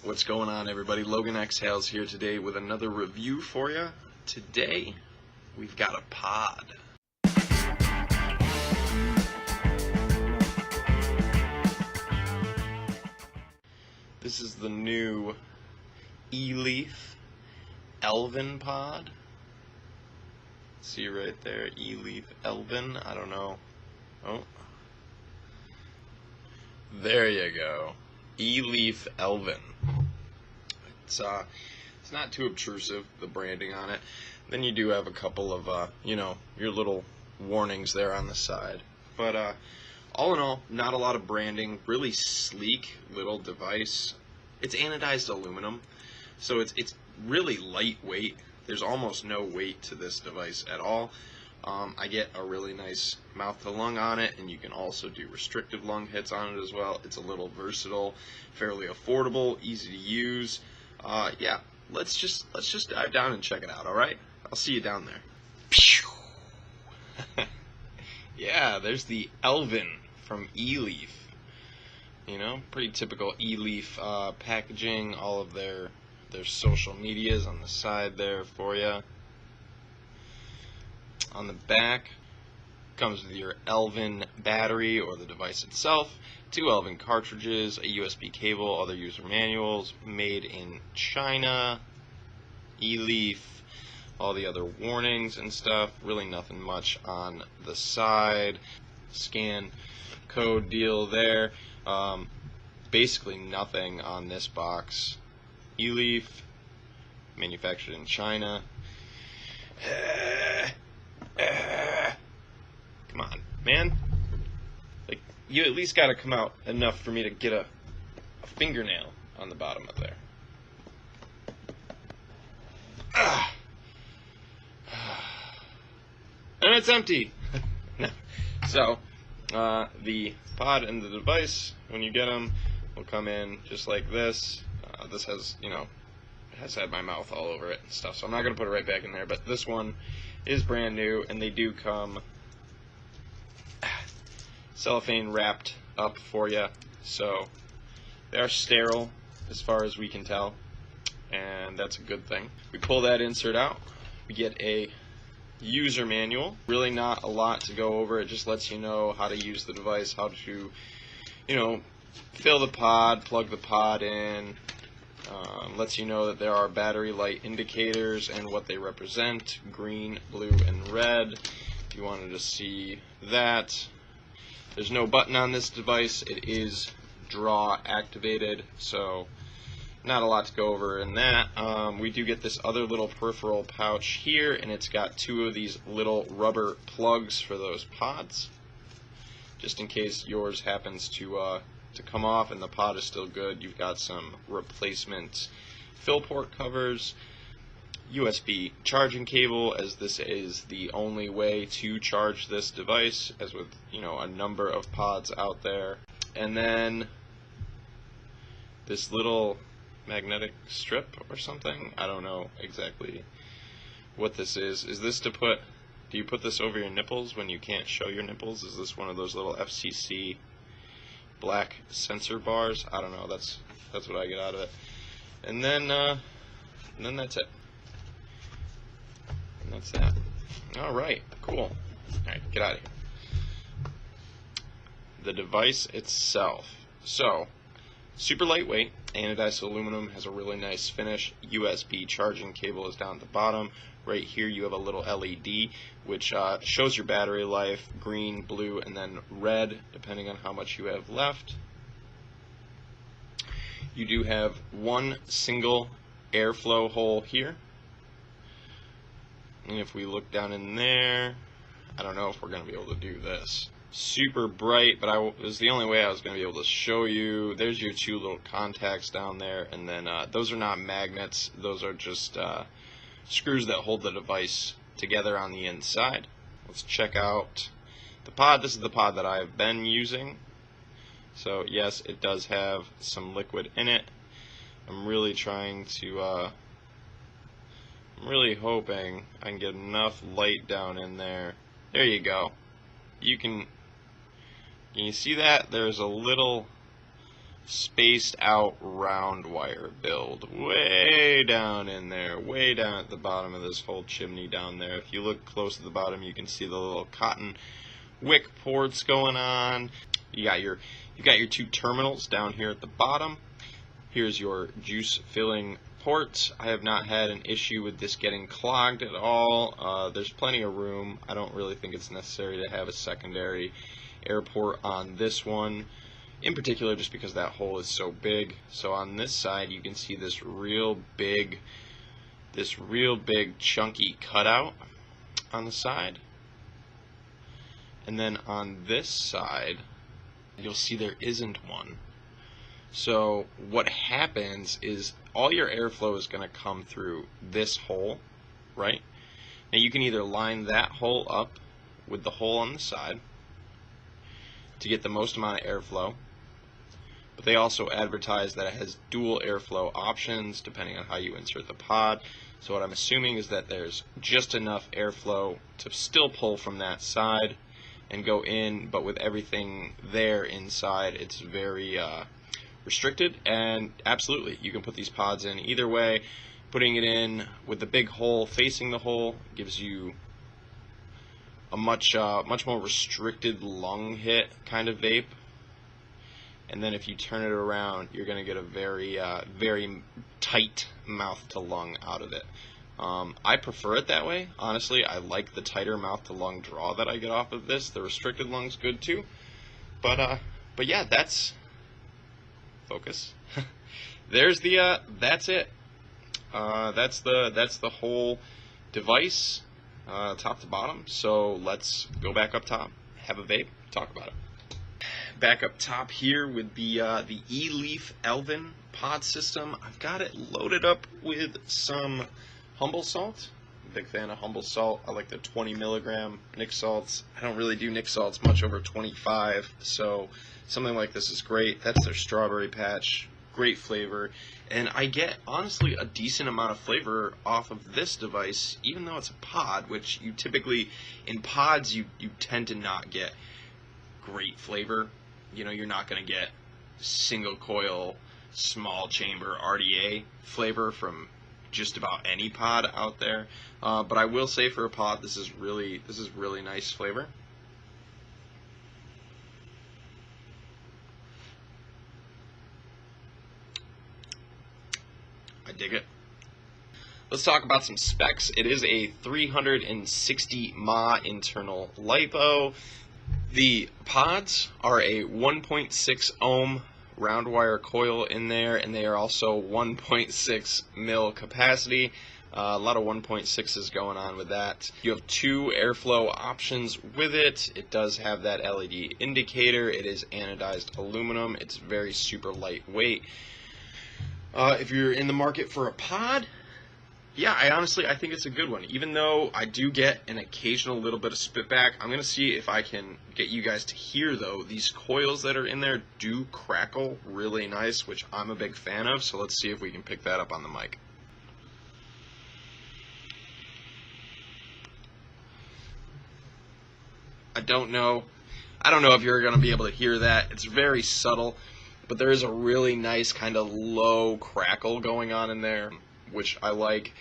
What's going on, everybody? Logan Exhales here today with another review for you. Today, we've got a pod. This is the new Eleaf Elven pod. See right there, Eleaf Elven. I don't know. Oh, there you go. Eleaf Elven. It's not too obtrusive, the branding on it. Then you do have a couple of your little warnings there on the side. But all in all, not a lot of branding. Really sleek little device. It's anodized aluminum, so it's really lightweight. There's almost no weight to this device at all. I get a really nice mouth to lung on it, and you can also do restrictive lung hits on it as well. It's a little versatile, fairly affordable, easy to use. Yeah, let's just dive down and check it out. All right, I'll see you down there. Yeah, there's the Elven from Eleaf. You know, pretty typical Eleaf packaging. All of their social medias on the side there for you. On the back comes with your Elven battery or the device itself, 2 Elven cartridges, a USB cable, other user manuals, made in China, Eleaf, all the other warnings and stuff. Really nothing much on the side. Scan code deal there. Basically nothing on this box. Eleaf, manufactured in China. Come on, man. Like, you at least got to come out enough for me to get a fingernail on the bottom of there. And it's empty. So, the pod and the device, when you get them, will come in just like this. This has, has had my mouth all over it and stuff, so I'm not going to put it right back in there, but this one is brand new, and they do come cellophane wrapped up for you, so they are sterile as far as we can tell, and that's a good thing. We pull that insert out, we get a user manual. Really not a lot to go over. It just lets you know how to use the device, how to fill the pod, plug the pod in. Lets you know that there are battery light indicators and what they represent, green, blue, and red, if you wanted to see that. There's no button on this device. It is draw activated, so not a lot to go over in that. We do get this other little peripheral pouch here, and it's got 2 of these little rubber plugs for those pods, just in case yours happens to come off and the pod is still good. You've got some replacement fill port covers, USB charging cable, as this is the only way to charge this device, as with a number of pods out there. And then this little magnetic strip or something. I don't know exactly what this is. Is this to put, do you put this over your nipples when you can't show your nipples? Is this one of those little FCC black sensor bars? I don't know. That's what I get out of it. And then that's it. And that's that. All right, cool. All right, get out of here. The device itself. So, super lightweight, anodized aluminum, has a really nice finish. USB charging cable is down at the bottom. Right here you have a little LED which shows your battery life, green, blue, and then red, depending on how much you have left. You do have one single airflow hole here. And if we look down in there, I don't know if we're going to be able to do this. Super bright, but it was the only way I was going to be able to show you. There's your 2 little contacts down there, and then those are not magnets. Those are just screws that hold the device together on the inside. Let's check out the pod. This is the pod that I've been using. So yes, it does have some liquid in it. I'm really trying to, I'm really hoping I can get enough light down in there. There you go. Can you see that? There's a little spaced out round wire build way down in there, way down at the bottom of this whole chimney down there. If you look close to the bottom, you can see the little cotton wick ports going on. You got your 2 terminals down here at the bottom. Here's your juice filling port. I have not had an issue with this getting clogged at all. There's plenty of room. I don't really think it's necessary to have a secondary air port on this one, in particular just because that hole is so big. So on this side you can see this real big chunky cutout on the side, and then on this side you'll see there isn't one. So what happens is all your airflow is going to come through this hole, right? Now you can either line that hole up with the hole on the side to get the most amount of airflow, but they also advertise that it has dual airflow options depending on how you insert the pod. So what I'm assuming is that there's just enough airflow to still pull from that side and go in, but with everything there inside it's very restricted. And absolutely, you can put these pods in either way. Putting it in with the big hole facing the hole gives you a much more restricted lung hit kind of vape, and then if you turn it around, you're going to get a very tight mouth to lung out of it. I prefer it that way, honestly. I like the tighter mouth to lung draw that I get off of this. The restricted lung's good too, but yeah, that's focus. There's the that's it. That's the whole device, top to bottom. So let's go back up top, have a vape, talk about it. Back up top here with the Eleaf Elven pod system. I've got it loaded up with some humble salt. I'm a big fan of humble salt. I like the 20 milligram Nick salts. I don't really do Nick salts much over 25, so something like this is great. That's their strawberry patch. Great flavor, and I get honestly a decent amount of flavor off of this device, even though it's a pod, which you typically in pods you tend to not get great flavor. You know, you're not going to get single coil small chamber RDA flavor from just about any pod out there, but I will say for a pod this is really nice flavor. I dig it. Let's talk about some specs. It is a 360 mAh internal LiPo. The pods are a 1.6 ohm round wire coil in there, and they are also 1.6 mil capacity. A lot of 1.6s going on with that. You have 2 airflow options with it. It does have that LED indicator. It is anodized aluminum. It's very super lightweight. If you're in the market for a pod, yeah, I think it's a good one. Even though I do get an occasional little bit of spitback, I'm going to see if I can get you guys to hear, though. These coils that are in there do crackle really nice, which I'm a big fan of, so let's see if we can pick that up on the mic. I don't know if you're going to be able to hear that. It's very subtle, but there is a really nice kind of low crackle going on in there, which I like.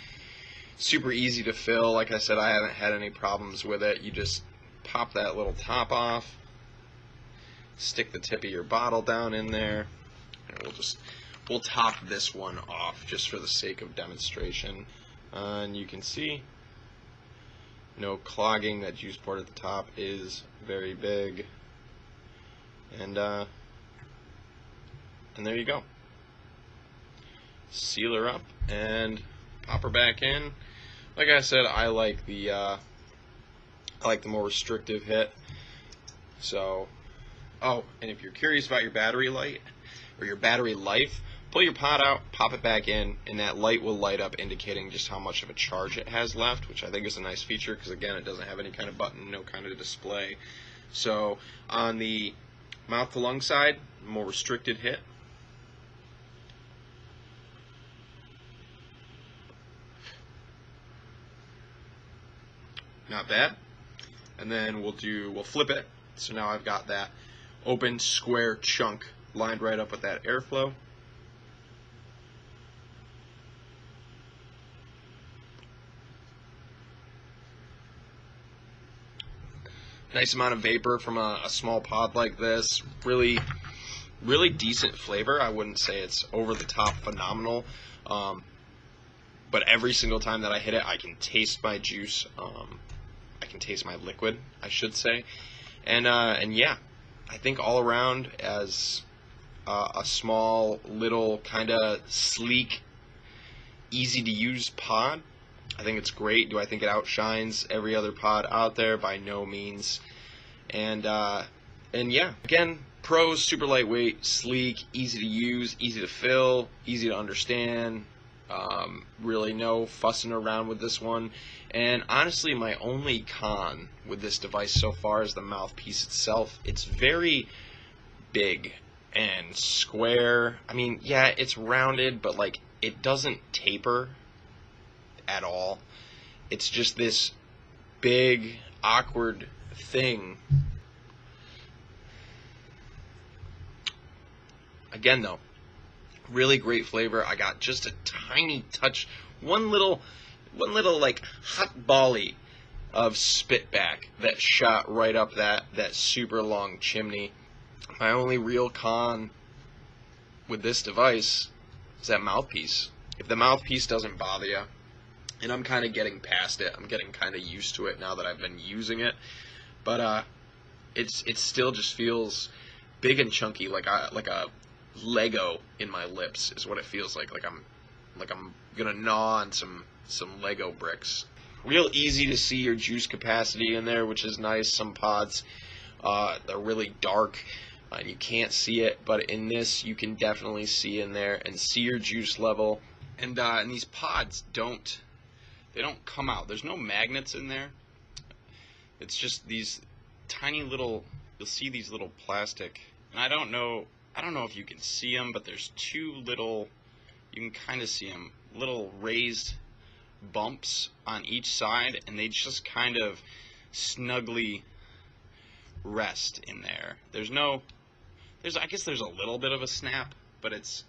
Super easy to fill. Like I said, I haven't had any problems with it. You just pop that little top off, stick the tip of your bottle down in there, and we'll top this one off just for the sake of demonstration. And you can see no clogging. That juice port at the top is very big, and there you go. Seal her up and pop her back in. Like I said, I like the more restrictive hit. So, oh, and if you're curious about your battery light or your battery life, pull your pod out, pop it back in, and that light will light up, indicating just how much of a charge it has left, which I think is a nice feature because, again, it doesn't have any kind of button, no kind of display. So on the mouth to lung side, more restricted hit. Not bad. And then we'll flip it. So now I've got that open square chunk lined right up with that airflow. Nice amount of vapor from a small pod like this. Really decent flavor. I wouldn't say it's over the top phenomenal, but every single time that I hit it, I can taste my juice. I can taste my liquid, I should say, and yeah, I think all around as a small, little, kind of sleek, easy to use pod, I think it's great. Do I think it outshines every other pod out there? By no means. And yeah, again, pros: super lightweight, sleek, easy to use, easy to fill, easy to understand. Really no fussing around with this one. And honestly, my only con with this device so far is the mouthpiece itself. It's very big and square. I mean, yeah, it's rounded, but like it doesn't taper at all. It's just this big, awkward thing. Again, though, really great flavor. I got just a tiny touch, one little like hot volley of spit back that shot right up that super long chimney. My only real con with this device is that mouthpiece. If the mouthpiece doesn't bother you, and I'm kind of getting past it, I'm getting kind of used to it now that I've been using it, but it still just feels big and chunky, like a Lego in my lips is what it feels like. Like I'm gonna gnaw on some Lego bricks. Real easy to see your juice capacity in there, which is nice. Some pods they're really dark and you can't see it, but in this you can definitely see in there and see your juice level. And these pods don't come out. There's no magnets in there. It's just these tiny little. You'll see these little plastic, and I don't know if you can see them, but there's two little. You can kind of see them, little raised bumps on each side, and they just kind of snugly rest in there. I guess there's a little bit of a snap, but it's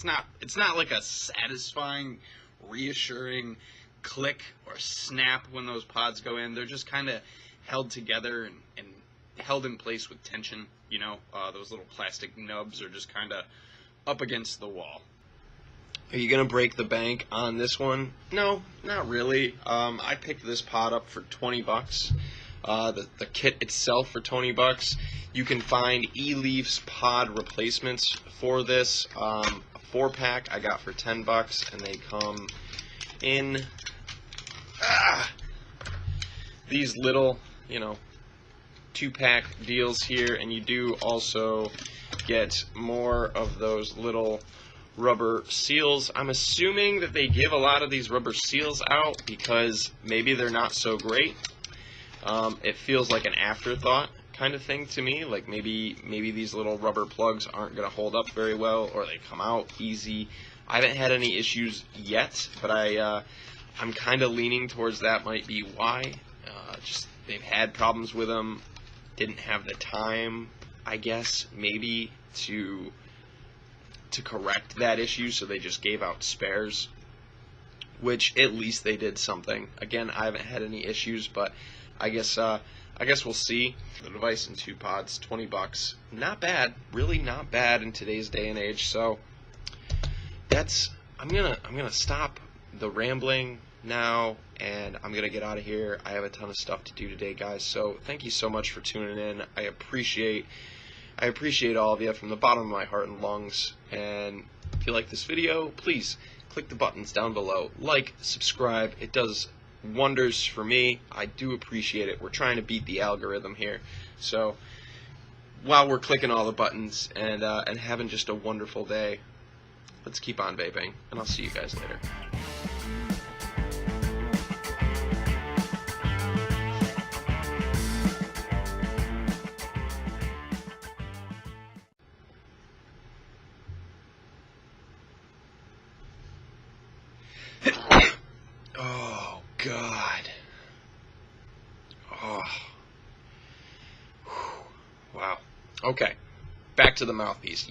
not like a satisfying, reassuring click or snap when those pods go in. They're just kind of held together and held in place with tension. You know, those little plastic nubs are just kind of up against the wall. Are you gonna break the bank on this one? No, not really. I picked this pod up for 20 bucks. The kit itself for 20 bucks. You can find Eleaf's pod replacements for this. A 4-pack I got for 10 bucks, and they come in these little, 2-pack deals here, and you do also get more of those little rubber seals. I'm assuming that they give a lot of these rubber seals out because maybe they're not so great. It feels like an afterthought kind of thing to me, like maybe these little rubber plugs aren't going to hold up very well, or they come out easy. I haven't had any issues yet, but I'm kind of leaning towards that might be why. Just they've had problems with them, didn't have the time, I guess, maybe to correct that issue, so they just gave out spares, which at least they did something. Again, I haven't had any issues, but I guess we'll see. The device in 2 pods, 20 bucks. Not bad, really not bad in today's day and age. So I'm gonna stop the rambling now, and I'm gonna get out of here. I have a ton of stuff to do today, guys. So thank you so much for tuning in. I appreciate all of you from the bottom of my heart and lungs. And if you like this video, please click the buttons down below. Like, subscribe. It does wonders for me. I do appreciate it. We're trying to beat the algorithm here. So while we're clicking all the buttons and having just a wonderful day, let's keep on vaping, and I'll see you guys later. Oh, God. Oh. Wow. Okay, back to the mouthpiece.